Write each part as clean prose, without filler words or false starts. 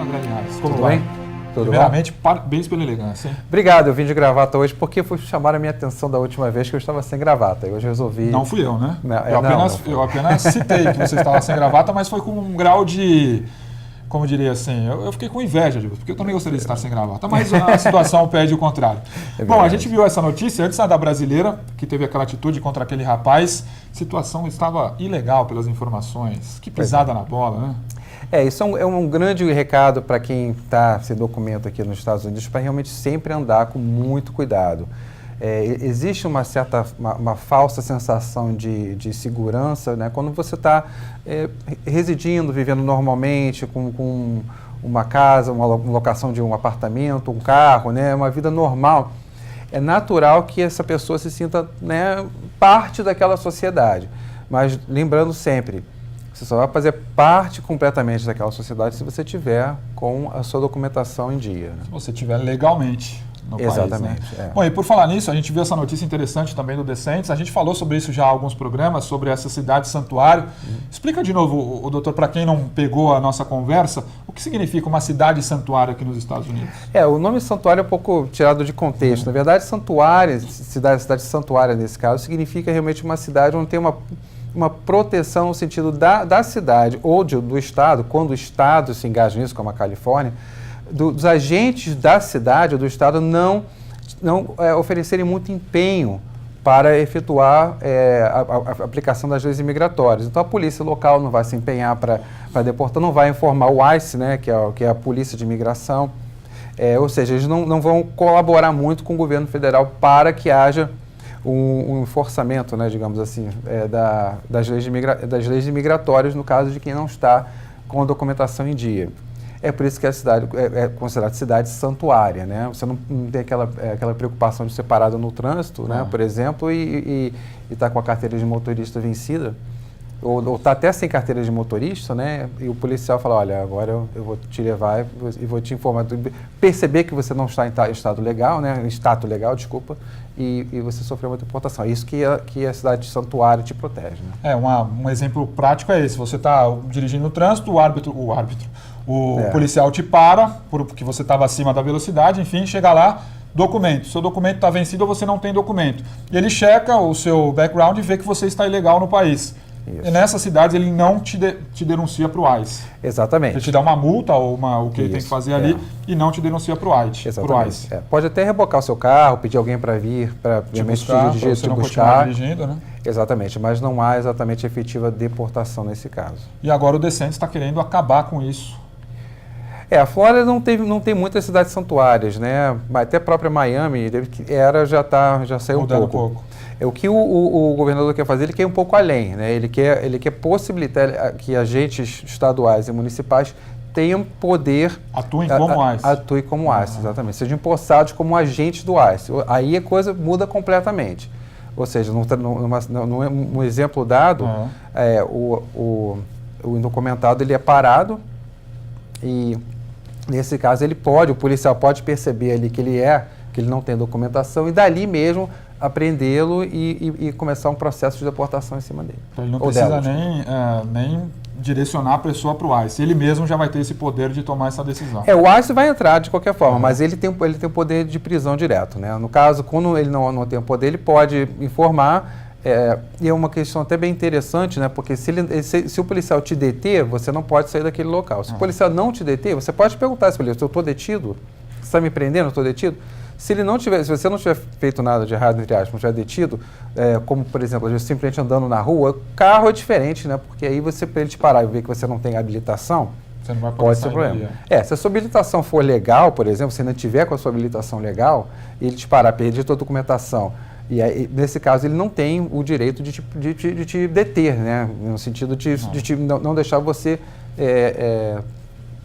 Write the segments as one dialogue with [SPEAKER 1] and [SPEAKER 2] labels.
[SPEAKER 1] André Linhares. Como
[SPEAKER 2] Tudo
[SPEAKER 1] vai?
[SPEAKER 2] bem? Tudo
[SPEAKER 1] Primeiramente, parabéns pela elegância. Hein?
[SPEAKER 2] Obrigado, eu vim de gravata hoje porque chamaram a minha atenção da última vez que eu estava sem gravata. E hoje eu resolvi...
[SPEAKER 1] Não fui eu, né?
[SPEAKER 2] Não,
[SPEAKER 1] eu apenas citei que você estava sem gravata, mas foi com um grau de... Como diria assim, eu fiquei com inveja, porque eu também gostaria de estar sem gravata, mas a situação pede o contrário. Bom, a gente viu essa notícia antes da brasileira, que teve aquela atitude contra aquele rapaz. A situação estava ilegal pelas informações. Que pisada na bola, né?
[SPEAKER 2] Isso é um grande recado para quem está sem documento aqui nos Estados Unidos, para realmente sempre andar com muito cuidado. Existe uma falsa sensação de segurança, né, quando você está residindo, vivendo normalmente, com uma casa, uma locação de um apartamento, um carro, né, uma vida normal. É natural que essa pessoa se sinta, né, parte daquela sociedade. Mas lembrando sempre, você só vai fazer parte completamente daquela sociedade se você tiver com a sua documentação em dia. Né?
[SPEAKER 1] Se você tiver legalmente no
[SPEAKER 2] Exatamente,
[SPEAKER 1] país, né? Bom, e por falar nisso, a gente viu essa notícia interessante também do Decentes. A gente falou sobre isso já há alguns programas, sobre essa cidade santuário. Explica de novo, doutor, para quem não pegou a nossa conversa, o que significa uma cidade santuário aqui nos Estados Unidos?
[SPEAKER 2] O nome santuário é um pouco tirado de contexto. Na verdade, santuário, cidade santuária nesse caso, significa realmente uma cidade onde tem uma proteção no sentido da cidade ou do Estado, quando o Estado se engaja nisso, como a Califórnia, dos agentes da cidade ou do Estado não oferecerem muito empenho para efetuar a aplicação das leis imigratórias. Então, a polícia local não vai se empenhar para deportar, não vai informar o ICE, né, que é a polícia de imigração, ou seja, eles não vão colaborar muito com o governo federal para que haja um enforçamento, né, digamos assim, das leis imigratórias no caso de quem não está com a documentação em dia. É por isso que a cidade é considerada cidade santuária, né? Você não tem aquela preocupação de ser parado no trânsito, né, por exemplo, e está com a carteira de motorista vencida, ou está até sem carteira de motorista, né? E o policial fala, olha, agora eu vou te levar e vou te informar, perceber que você não está em estado legal, né? Em status legal, desculpa, e você sofreu uma deportação. É isso que a cidade de santuário te protege, né?
[SPEAKER 1] Um exemplo prático é esse. Você está dirigindo no trânsito, o policial te para, porque você estava acima da velocidade, enfim, chega lá, documento. Seu documento está vencido ou você não tem documento. E ele checa o seu background e vê que você está ilegal no país. Isso. E nessas cidades ele não te denuncia para o ICE.
[SPEAKER 2] Exatamente.
[SPEAKER 1] Ele te dá uma multa ou o que ele tem que fazer ali e não te denuncia para o ICE.
[SPEAKER 2] Exatamente. Pode até rebocar o seu carro, pedir alguém para vir, para
[SPEAKER 1] te buscar, dirigindo, né?
[SPEAKER 2] Exatamente, mas não há exatamente efetiva deportação nesse caso.
[SPEAKER 1] E agora o Decentes está querendo acabar com isso.
[SPEAKER 2] A Flórida não tem muitas cidades santuárias, né? Até a própria Miami já saiu
[SPEAKER 1] mudando
[SPEAKER 2] um pouco. O que o governador quer fazer, ele quer ir um pouco além, né? Ele quer possibilitar que agentes estaduais e municipais tenham poder...
[SPEAKER 1] Atuem como ICE.
[SPEAKER 2] Atuem como ICE, exatamente. Sejam empossados como agentes do ICE. Aí a coisa muda completamente. Ou seja, um exemplo dado, o indocumentado ele é parado e, nesse caso, o policial pode perceber ali que ele não tem documentação e dali mesmo apreendê-lo e começar um processo de deportação em cima dele.
[SPEAKER 1] Então ele não precisa nem direcionar a pessoa para o ICE. Ele mesmo já vai ter esse poder de tomar essa decisão.
[SPEAKER 2] O ICE vai entrar de qualquer forma, mas ele tem o poder de prisão direto, né? No caso, quando ele não tem o poder, ele pode informar. E é uma questão até bem interessante, né? Porque se o policial te deter, você não pode sair daquele local. Se o policial não te deter, você pode perguntar se eu estou detido? Você está me prendendo? Eu estou detido? Se você não tiver feito nada de errado, entre aspas, não tiver detido, como, por exemplo, às vezes simplesmente andando na rua, o carro é diferente, né? Porque aí para ele te parar e ver que você não tem habilitação,
[SPEAKER 1] você não vai
[SPEAKER 2] pode ser problema. Se a sua habilitação for legal, por exemplo, se ainda tiver com a sua habilitação legal, e ele te parar, perder toda a documentação, e aí, nesse caso, ele não tem o direito de te deter, né? No sentido de não deixar você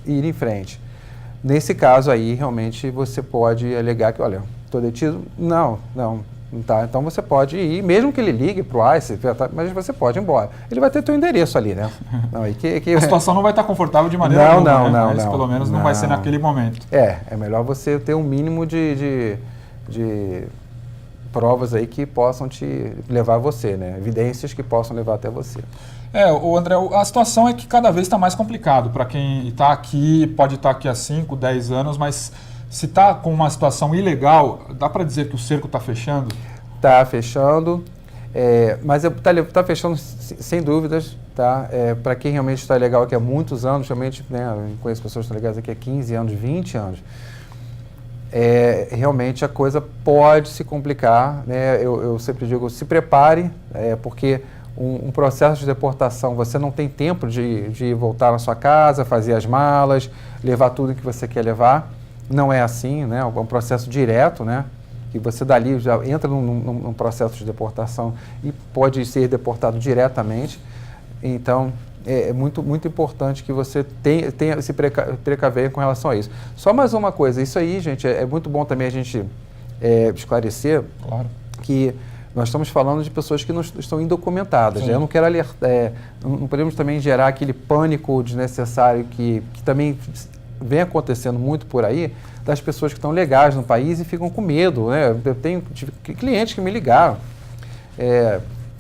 [SPEAKER 2] ir em frente. Nesse caso aí, realmente, você pode alegar que, olha, estou detido? Não tá. Então você pode ir, mesmo que ele ligue para o ICE, mas você pode ir embora. Ele vai ter teu endereço ali, né?
[SPEAKER 1] A situação não vai estar confortável de maneira nenhuma,
[SPEAKER 2] não.
[SPEAKER 1] Mas pelo menos não vai ser naquele momento.
[SPEAKER 2] É melhor você ter um mínimo de provas aí que possam te levar a você, né? Evidências que possam levar até você.
[SPEAKER 1] André, a situação é que cada vez está mais complicado para quem está aqui, pode estar aqui há 5, 10 anos, mas se está com uma situação ilegal, dá para dizer que o cerco está fechando?
[SPEAKER 2] Está fechando, mas está fechando sem dúvidas, tá? Para quem realmente está ilegal aqui há muitos anos, realmente, né, eu conheço pessoas que estão legais aqui há 15 anos, 20 anos, realmente a coisa pode se complicar, né? Eu sempre digo, se prepare, porque um processo de deportação, você não tem tempo de voltar na sua casa, fazer as malas, levar tudo que você quer levar. Não é assim, né? É um processo direto, né? Que você dali já entra num processo de deportação e pode ser deportado diretamente. Então, é muito, muito importante que você tenha se precaver com relação a isso. Só mais uma coisa, isso aí, gente, é muito bom também a gente esclarecer, claro, que nós estamos falando de pessoas que não estão indocumentadas. Né? Eu não quero alertar, não podemos também gerar aquele pânico desnecessário que também vem acontecendo muito por aí, das pessoas que estão legais no país e ficam com medo. Né? Eu tive clientes que me ligaram.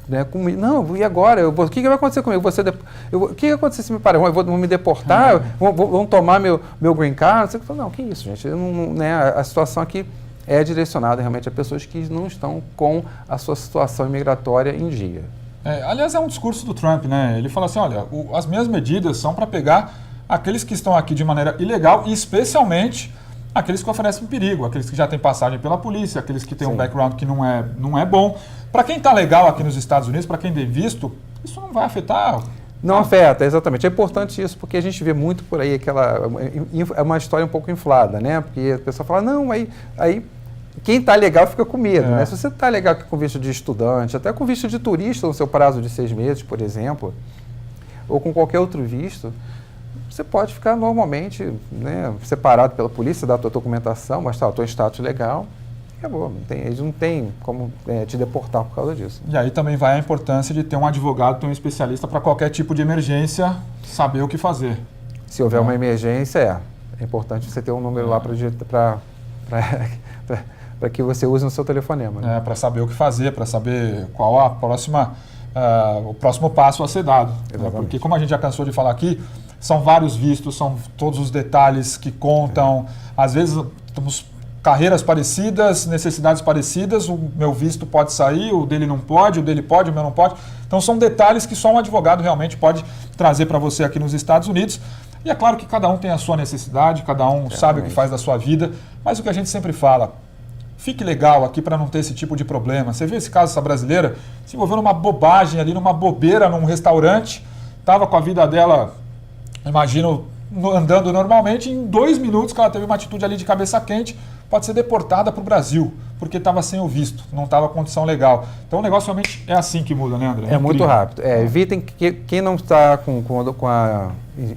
[SPEAKER 2] Né, não, e agora? O que vai acontecer comigo? O que vai acontecer se me parar? Vão me deportar? Vão tomar meu green card? Não, que isso, gente. Né, a situação aqui é direcionada realmente a pessoas que não estão com a sua situação imigratória em dia.
[SPEAKER 1] Aliás, é um discurso do Trump, né? Ele fala assim, olha, as minhas medidas são para pegar aqueles que estão aqui de maneira ilegal e especialmente aqueles que oferecem perigo, aqueles que já têm passagem pela polícia, aqueles que têm um background que não é bom. Para quem está legal aqui nos Estados Unidos, para quem tem visto, isso não vai afetar.
[SPEAKER 2] Não afeta, exatamente. É importante isso, porque a gente vê muito por aí é uma história um pouco inflada, né? Porque a pessoa fala, não, aí quem está legal fica com medo, né? Se você está legal com visto de estudante, até com visto de turista no seu prazo de 6 meses, por exemplo, ou com qualquer outro visto, você pode ficar normalmente, né, separado pela polícia, dar a tua documentação, mostrar o teu status legal, e acabou. Eles não têm como te deportar por causa disso.
[SPEAKER 1] E aí também vai a importância de ter um advogado, ter um especialista para qualquer tipo de emergência, saber o que fazer.
[SPEAKER 2] Se houver uma emergência, é importante você ter um número lá para que você use no seu telefonema. Né?
[SPEAKER 1] Para saber o que fazer, para saber qual o próximo passo a ser dado. Né? Porque, como a gente já cansou de falar aqui, são vários vistos, são todos os detalhes que contam. Às vezes, temos carreiras parecidas, necessidades parecidas, o meu visto pode sair, o dele não pode, o dele pode, o meu não pode. Então, são detalhes que só um advogado realmente pode trazer para você aqui nos Estados Unidos. E é claro que cada um tem a sua necessidade, cada um sabe o que faz da sua vida, mas o que a gente sempre fala, fique legal aqui para não ter esse tipo de problema. Você viu esse caso, essa brasileira se envolveu numa bobagem ali, numa bobeira num restaurante, estava com a vida dela, imagino, andando normalmente, em 2 minutos que ela teve uma atitude ali de cabeça quente, pode ser deportada para o Brasil, porque estava sem o visto, não estava com condição legal. Então o negócio realmente é assim que muda, né, André?
[SPEAKER 2] É muito rápido. Evitem que quem não está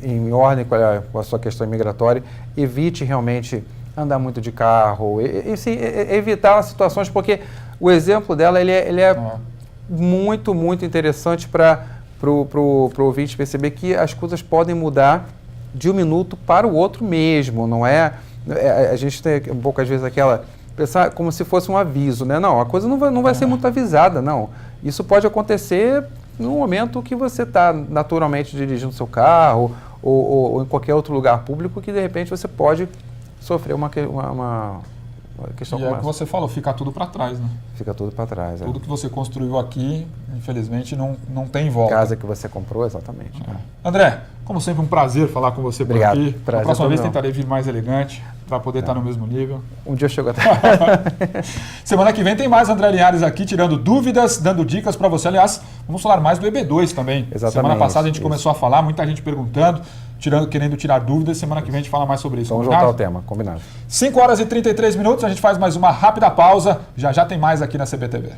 [SPEAKER 2] em ordem com a sua questão imigratória, evite realmente andar muito de carro, evitar as situações, porque o exemplo dela ele é muito, muito interessante para o ouvinte perceber que as coisas podem mudar de um minuto para o outro mesmo, não é? A gente tem um pouco, às vezes, pensar como se fosse um aviso, né? Não, a coisa não vai ser muito avisada, não. Isso pode acontecer no momento que você está naturalmente dirigindo seu carro ou em qualquer outro lugar público que, de repente, você pode sofrer uma questão como essa.
[SPEAKER 1] E é o que você falou, fica tudo para trás, né?
[SPEAKER 2] Fica tudo para trás.
[SPEAKER 1] Tudo que você construiu aqui, infelizmente, não tem volta.
[SPEAKER 2] Casa que você comprou, exatamente.
[SPEAKER 1] André, como sempre, um prazer falar com você por aqui.
[SPEAKER 2] Prazer.
[SPEAKER 1] A próxima vez tentarei vir mais elegante, para poder estar no mesmo nível.
[SPEAKER 2] Um dia eu chego até.
[SPEAKER 1] Semana que vem tem mais André Linhares aqui, tirando dúvidas, dando dicas para você. Aliás, vamos falar mais do EB2 também.
[SPEAKER 2] Exatamente.
[SPEAKER 1] Semana passada a gente começou a falar, muita gente perguntando, querendo tirar dúvidas. Semana que vem a gente fala mais sobre isso.
[SPEAKER 2] Vamos voltar ao tema, combinado.
[SPEAKER 1] 5 horas e 33 minutos, a gente faz mais uma rápida pausa. Já tem mais aqui na CBTV.